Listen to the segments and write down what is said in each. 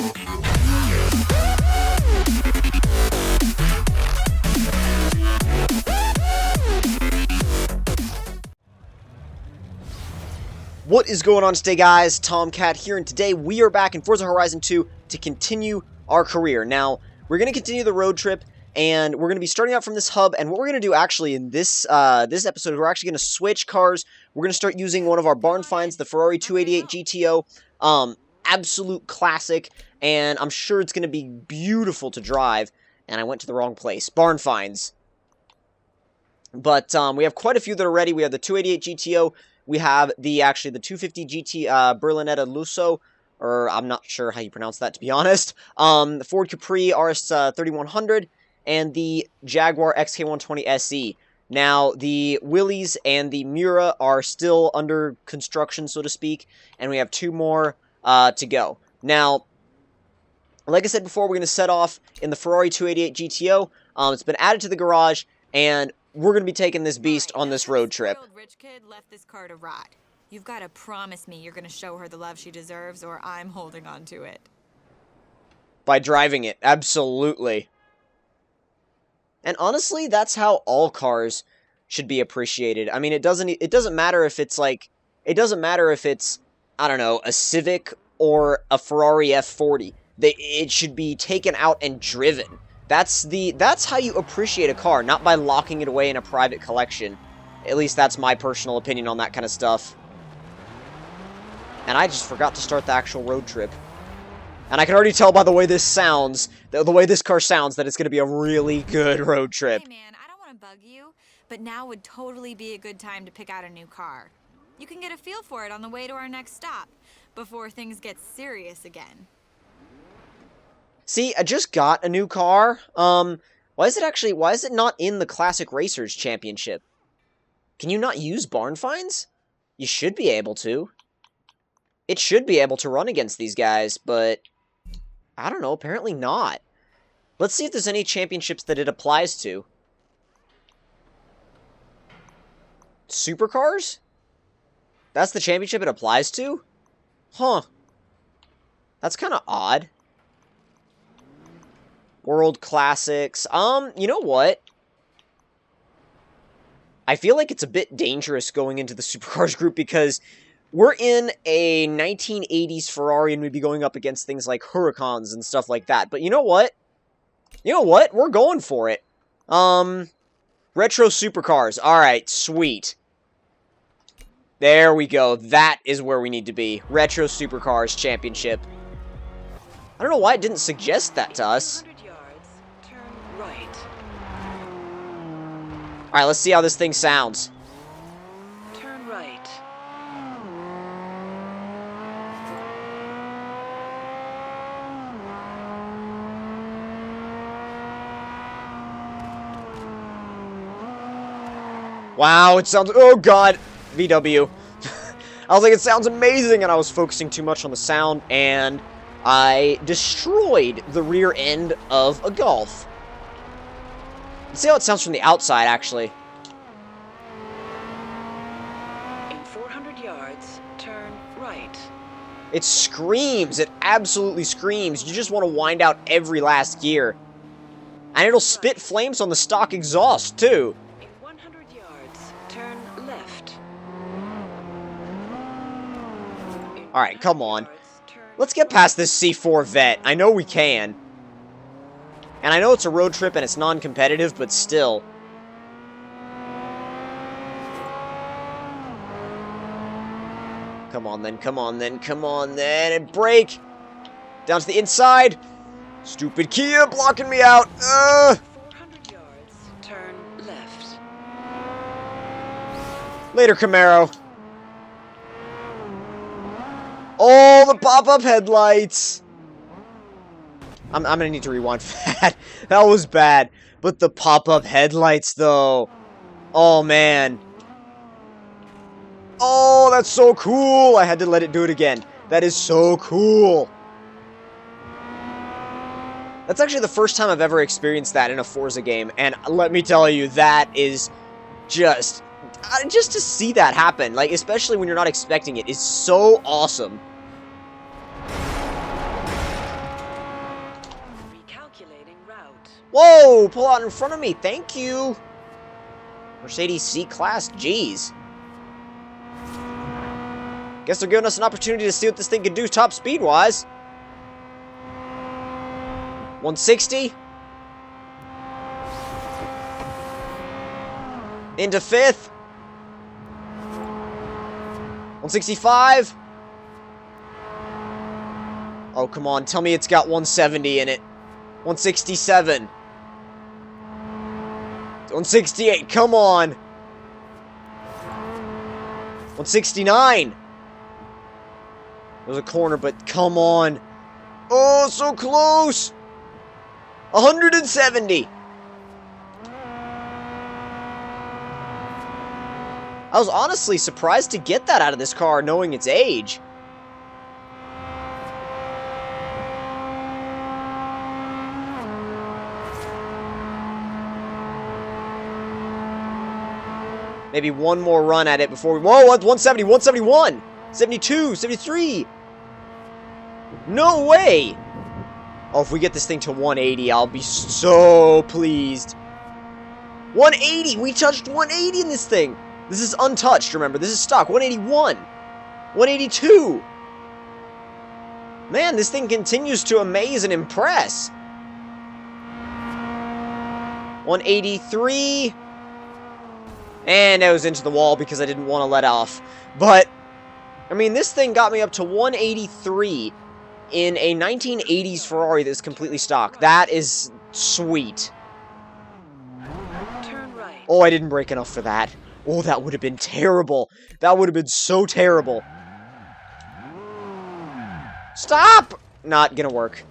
What is going on today, guys? Tomcat here, and today we are back in Forza Horizon 2 to continue our career. Now, we're going to continue the road trip, and we're going to be starting out from this hub, and what we're going to do actually in this this episode, we're actually going to switch cars. We're going to start using one of our barn finds, the Ferrari 288 GTO, absolute classic, and I'm sure it's going to be beautiful to drive, and I went to the wrong place. Barn finds. But we have quite a few that are ready. We have the 288 GTO. We have the 250 GT Berlinetta Lusso, or I'm not sure how you pronounce that, to be honest. The Ford Capri RS 3100 and the Jaguar XK120 SE. Now, the Willys and the Mura are still under construction, so to speak, and we have two more to go. Now, like I said before, we're going to set off in the Ferrari 288 GTO. It's been added to the garage, and we're going to be taking this beast on this road trip. Rich kid left this car to rot. You've got to promise me you're going to show her the love she deserves, or I'm holding on to it. By driving it, absolutely. And honestly, that's how all cars should be appreciated. I mean, it doesn't matter if it's like, I don't know, a Civic or a Ferrari F40. It should be taken out and driven. That's how you appreciate a car, not by locking it away in a private collection. At least that's my personal opinion on that kind of stuff. And I just forgot to start the actual road trip. And I can already tell by the way this sounds, the way this car sounds, that it's going to be a really good road trip. Hey man, I don't want to bug you, but now would totally be a good time to pick out a new car. You can get a feel for it on the way to our next stop, before things get serious again. See, I just got a new car. Why is it not in the Classic Racers Championship? Can you not use barn finds? You should be able to. It should be able to run against these guys, but I don't know, apparently not. Let's see if there's any championships that it applies to. Supercars? That's the championship it applies to? Huh. That's kind of odd. World Classics. You know what? I feel like it's a bit dangerous going into the Supercars group because we're in a 1980s Ferrari and we'd be going up against things like Huracans and stuff like that. But you know what? We're going for it. Retro Supercars. Alright, sweet. There we go. That is where we need to be. Retro Supercars Championship. I don't know why it didn't suggest that to us. Alright, let's see how this thing sounds. Turn right. Wow, it sounds... Oh, God. VW. I was like, it sounds amazing, and I was focusing too much on the sound, and I destroyed the rear end of a Golf. Let's see how it sounds from the outside, actually. In 400 yards, turn right. It screams. It absolutely screams. You just want to wind out every last gear. And it'll spit flames on the stock exhaust, too. In 100 yards, turn left. Alright, come on. Let's get past this C4 vet. I know we can. And I know it's a road trip and it's non-competitive, but still. Come on then, come on then, come on then, and brake! Down to the inside! Stupid Kia blocking me out! 400 yards, turn left. Later, Camaro. Oh, the pop-up headlights! I'm gonna need to rewind for that. That was bad. But the pop-up headlights, though. Oh, man. Oh, that's so cool. I had to let it do it again. That is so cool. That's actually the first time I've ever experienced that in a Forza game. And let me tell you, that is just to see that happen, like, especially when you're not expecting it, is so awesome. Whoa! Pull out in front of me. Thank you. Mercedes C-Class. Jeez. Guess they're giving us an opportunity to see what this thing can do top speed-wise. 160. Into 5th. 165. Oh, come on. Tell me it's got 170 in it. 167. 168. Come on. 169. There's a corner, but come on. Oh, so close. 170. I was honestly surprised to get that out of this car, knowing its age. Maybe one more run at it before we... Whoa, 170, 171, 72, 73. No way. Oh, if we get this thing to 180, I'll be so pleased. 180, we touched 180 in this thing. This is untouched, remember. This is stock. 181. 182. Man, this thing continues to amaze and impress. 183. And I was into the wall because I didn't want to let off. But, I mean, this thing got me up to 183 in a 1980s Ferrari that's completely stock. That is sweet. Turn right. Oh, I didn't brake enough for that. Oh, that would have been terrible. That would have been so terrible. Stop! Not gonna work.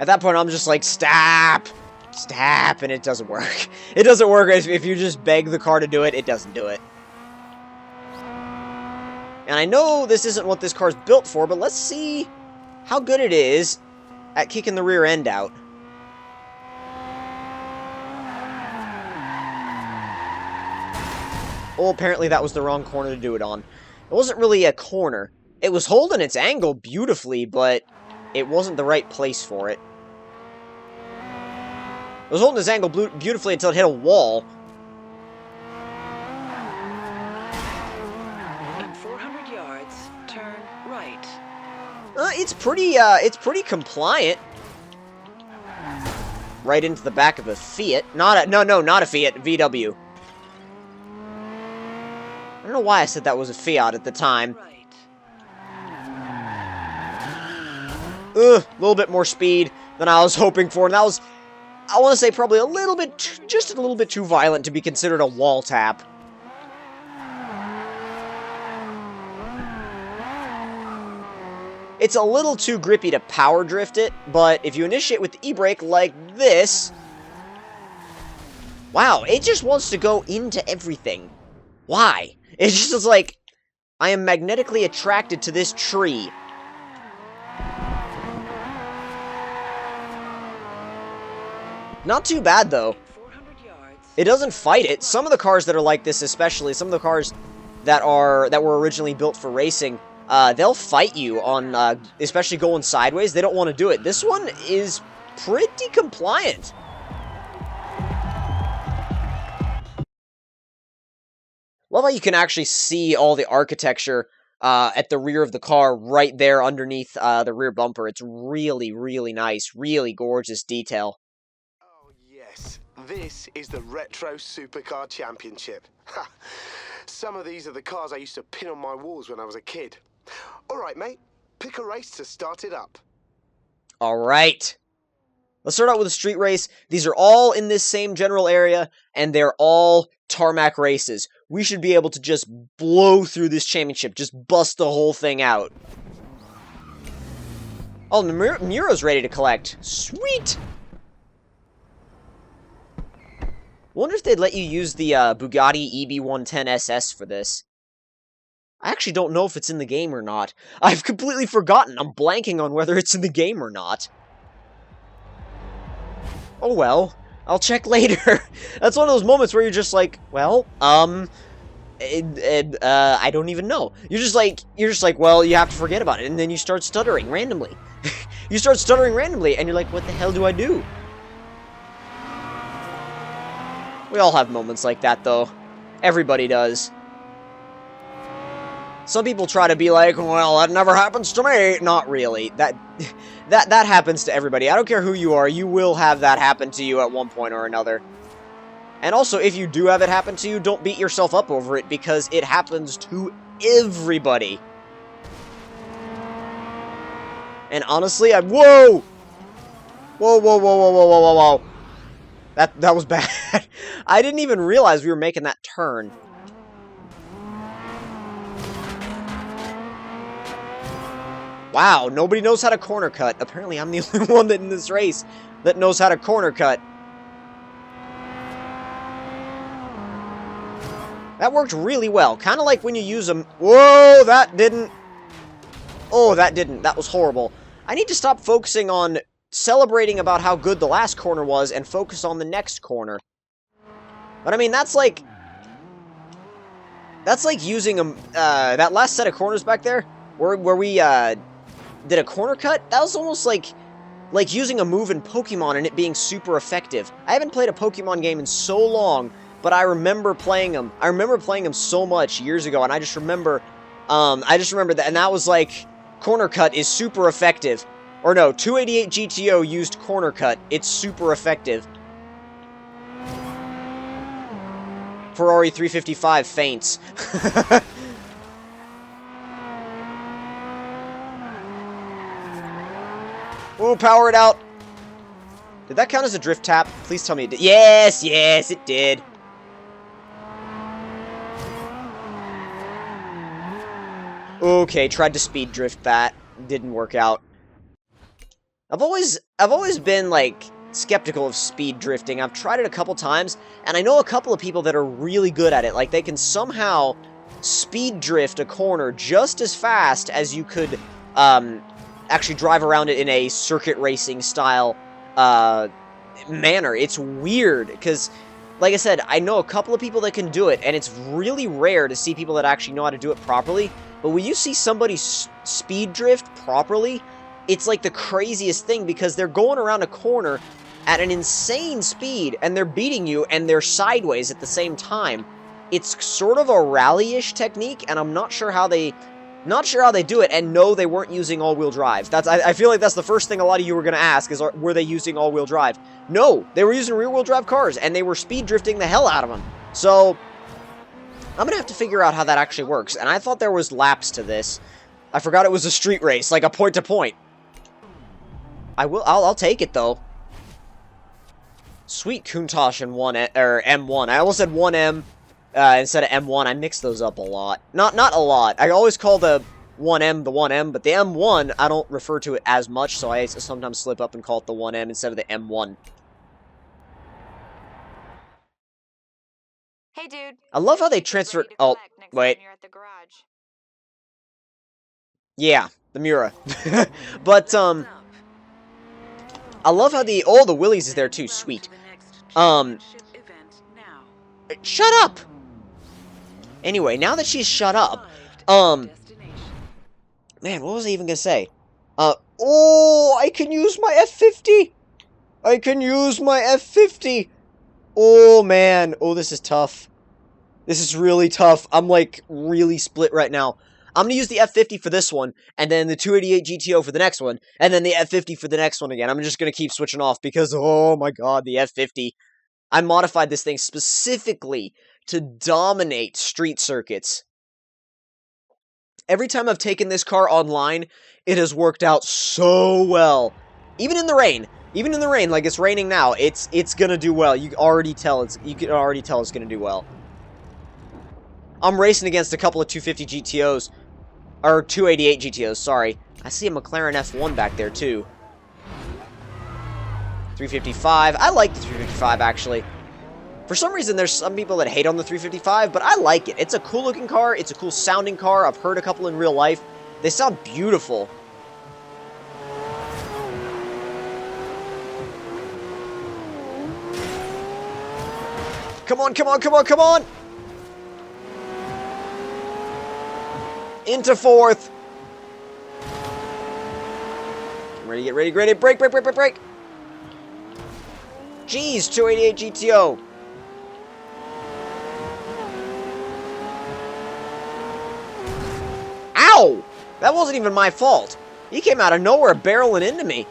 At that point, I'm just like, stop! Stop! And it doesn't work. It doesn't work if you just beg the car to do it, it doesn't do it. And I know this isn't what this car's built for, but let's see how good it is at kicking the rear end out. Oh, apparently that was the wrong corner to do it on. It wasn't really a corner. It was holding its angle beautifully, but it wasn't the right place for it. It was holding its angle beautifully until it hit a wall. In 400 yards, turn right. It's pretty compliant. Right into the back of a Fiat. Not a Fiat, VW. I don't know why I said that was a Fiat at the time. Right. A little bit more speed than I was hoping for, and that was, I want to say, probably just a little bit too violent to be considered a wall tap. It's a little too grippy to power drift it, but if you initiate with the e-brake like this... Wow, it just wants to go into everything. Why? It's just like, I am magnetically attracted to this tree. Not too bad, though. 400 yards. It doesn't fight it. Some of the cars that are like this, especially, some of the cars that were originally built for racing, they'll fight you on, especially going sideways. They don't want to do it. This one is pretty compliant. Love how you can actually see all the architecture at the rear of the car right there underneath the rear bumper. It's really, really nice. Really gorgeous detail. Oh yes, this is the Retro Supercar Championship. Ha! Some of these are the cars I used to pin on my walls when I was a kid. Alright mate, pick a race to start it up. Alright. Let's start out with a street race. These are all in this same general area, and they're all tarmac races. We should be able to just blow through this championship, just bust the whole thing out. Oh, the Muro's ready to collect. Sweet! Wonder if they'd let you use the Bugatti EB110 SS for this. I actually don't know if it's in the game or not. I've completely forgotten. I'm blanking on whether it's in the game or not. Oh well. I'll check later. That's one of those moments where you're just like, well, I don't even know. You're just like, well, you have to forget about it, and then you start stuttering randomly. you start stuttering randomly, and you're like, what the hell do I do? We all have moments like that, though. Everybody does. Some people try to be like, well, that never happens to me. Not really. That happens to everybody. I don't care who you are, you will have that happen to you at one point or another. And also, if you do have it happen to you, don't beat yourself up over it, because it happens to everybody. And honestly, whoa! Whoa, whoa, whoa, whoa, whoa, whoa, whoa, whoa. That was bad. I didn't even realize we were making that turn. Wow, nobody knows how to corner cut. Apparently, I'm the only one that in this race that knows how to corner cut. That worked really well. Kind of like when you use them. Whoa, that didn't. Oh, that didn't. That was horrible. I need to stop focusing on celebrating about how good the last corner was and focus on the next corner. But I mean, that's like using a, that last set of corners back there, where we did a corner cut. That was almost like using a move in Pokemon and it being super effective. I haven't played a Pokemon game in so long, but I remember playing them. I remember playing them so much years ago, and I just remember that, and that was like, corner cut is super effective. Or no, 288 GTO used corner cut. It's super effective. Ferrari 355 faints. Ooh, power it out. Did that count as a drift tap? Please tell me it did. Yes, yes, it did. Okay, tried to speed drift that. Didn't work out. I've always been, like, skeptical of speed drifting. I've tried it a couple times, and I know a couple of people that are really good at it. Like, they can somehow speed drift a corner just as fast as you could, actually drive around it in a circuit racing style, manner. It's weird, because, like I said, I know a couple of people that can do it, and it's really rare to see people that actually know how to do it properly. But when you see somebody speed drift properly, it's like the craziest thing, because they're going around a corner at an insane speed, and they're beating you, and they're sideways at the same time. It's sort of a rally-ish technique, and I'm not sure how they do it. And no, they weren't using all-wheel drive. I feel like that's the first thing a lot of you were going to ask, is were they using all-wheel drive? No, they were using rear-wheel drive cars, and they were speed drifting the hell out of them. So I'm going to have to figure out how that actually works. And I thought there was laps to this. I forgot it was a street race, like a point-to-point. I'll take it, though. Sweet Countach and M1. I almost said 1M instead of M1. I mix those up a lot. Not a lot. I always call the 1M the 1M, but the M1, I don't refer to it as much, so I sometimes slip up and call it the 1M instead of the M1. Hey, dude. I love how they transferred. Oh, wait. Yeah, the Mura. But, I love how the Willys is there too. Sweet. Shut up! Anyway, now that she's shut up, man, what was I even gonna say? Oh, I can use my F50! I can use my F50! Oh, man. Oh, this is tough. This is really tough. I'm, like, really split right now. I'm going to use the F50 for this one, and then the 288 GTO for the next one, and then the F50 for the next one again. I'm just going to keep switching off because, oh my god, the F50. I modified this thing specifically to dominate street circuits. Every time I've taken this car online, it has worked out so well. Even in the rain. Even in the rain, like it's raining now, it's going to do well. You can already tell it's going to do well. I'm racing against a couple of 250 GTOs. Or 288 GTOs, sorry. I see a McLaren F1 back there, too. 355. I like the 355, actually. For some reason, there's some people that hate on the 355, but I like it. It's a cool-looking car. It's a cool-sounding car. I've heard a couple in real life. They sound beautiful. Come on, come on, come on, come on! Into fourth. ready, get ready, get ready. Brake, brake, brake, brake, brake. Jeez, 288 GTO. Ow! That wasn't even my fault. He came out of nowhere barreling into me.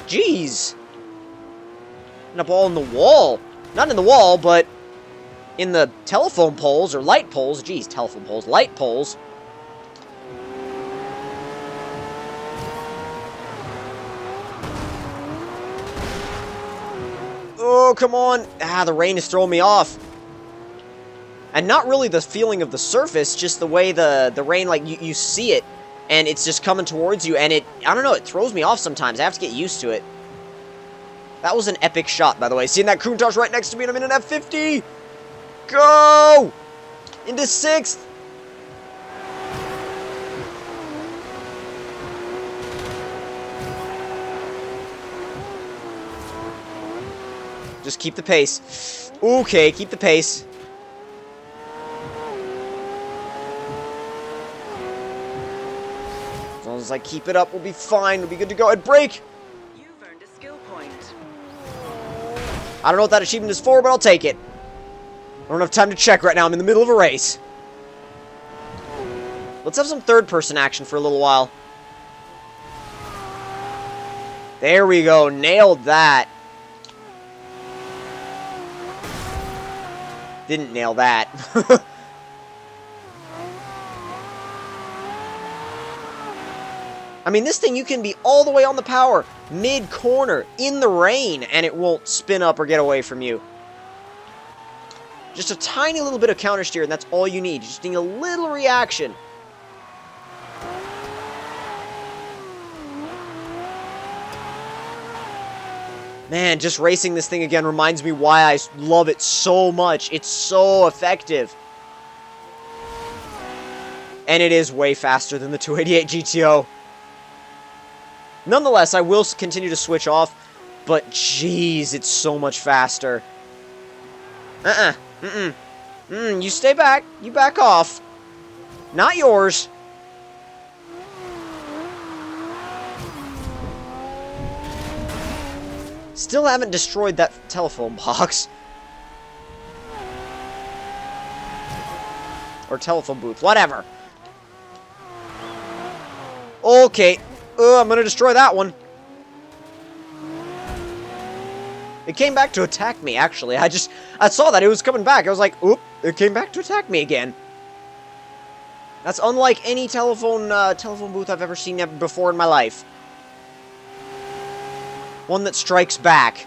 Jeez. End up all in the wall. Not in the wall, but in the telephone poles or light poles. Jeez, telephone poles. Light poles. Oh, come on. Ah, the rain is throwing me off. And not really the feeling of the surface, just the way the rain, like, you see it, and it's just coming towards you, and I don't know, it throws me off sometimes. I have to get used to it. That was an epic shot, by the way. Seeing that Countach right next to me, and I'm in an F50! Go! Into 6th! Just keep the pace. Okay, keep the pace. As long as I keep it up, we'll be fine. We'll be good to go. And brake! You've earned a skill point. I don't know what that achievement is for, but I'll take it. I don't have time to check right now. I'm in the middle of a race. Let's have some third-person action for a little while. There we go. Nailed that. Didn't nail that. I mean, this thing, you can be all the way on the power, mid-corner, in the rain, and it won't spin up or get away from you. Just a tiny little bit of counter steer, and that's all you need. You just need a little reaction. Man, just racing this thing again reminds me why I love it so much. It's so effective. And it is way faster than the 288 GTO. Nonetheless, I will continue to switch off, but jeez, it's so much faster. You stay back. You back off. Not yours. Still haven't destroyed that telephone box. Or telephone booth, whatever. Okay. I'm gonna destroy that one. It came back to attack me, actually. I saw that it was coming back. I was like, oop, it came back to attack me again. That's unlike any telephone booth I've ever seen before in my life. One that strikes back.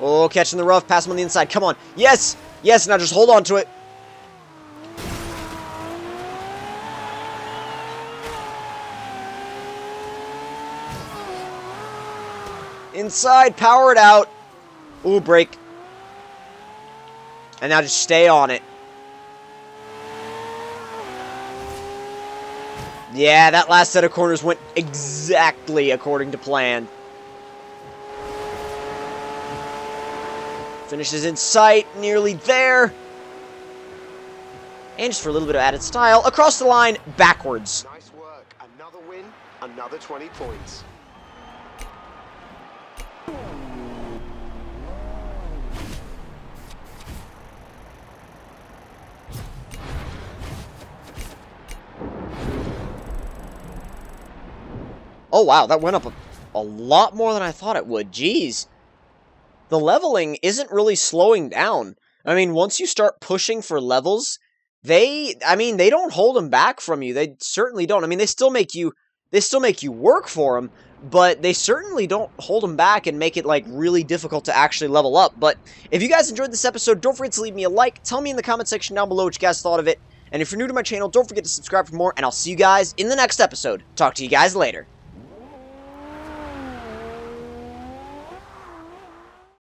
Oh, catching the rough, pass him on the inside. Come on. Yes! Yes, now just hold on to it. Inside, power it out. Ooh, brake. And now just stay on it. Yeah, that last set of corners went exactly according to plan. Finishes in sight, nearly there. And just for a little bit of added style, across the line, backwards. Nice work. Another win, another 20 points. Oh, wow, that went up a lot more than I thought it would. Jeez. The leveling isn't really slowing down. I mean, once you start pushing for levels, they don't hold them back from you. They certainly don't. I mean, they still make you work for them, but they certainly don't hold them back and make it, like, really difficult to actually level up. But if you guys enjoyed this episode, don't forget to leave me a like. Tell me in the comment section down below what you guys thought of it. And if you're new to my channel, don't forget to subscribe for more, and I'll see you guys in the next episode. Talk to you guys later.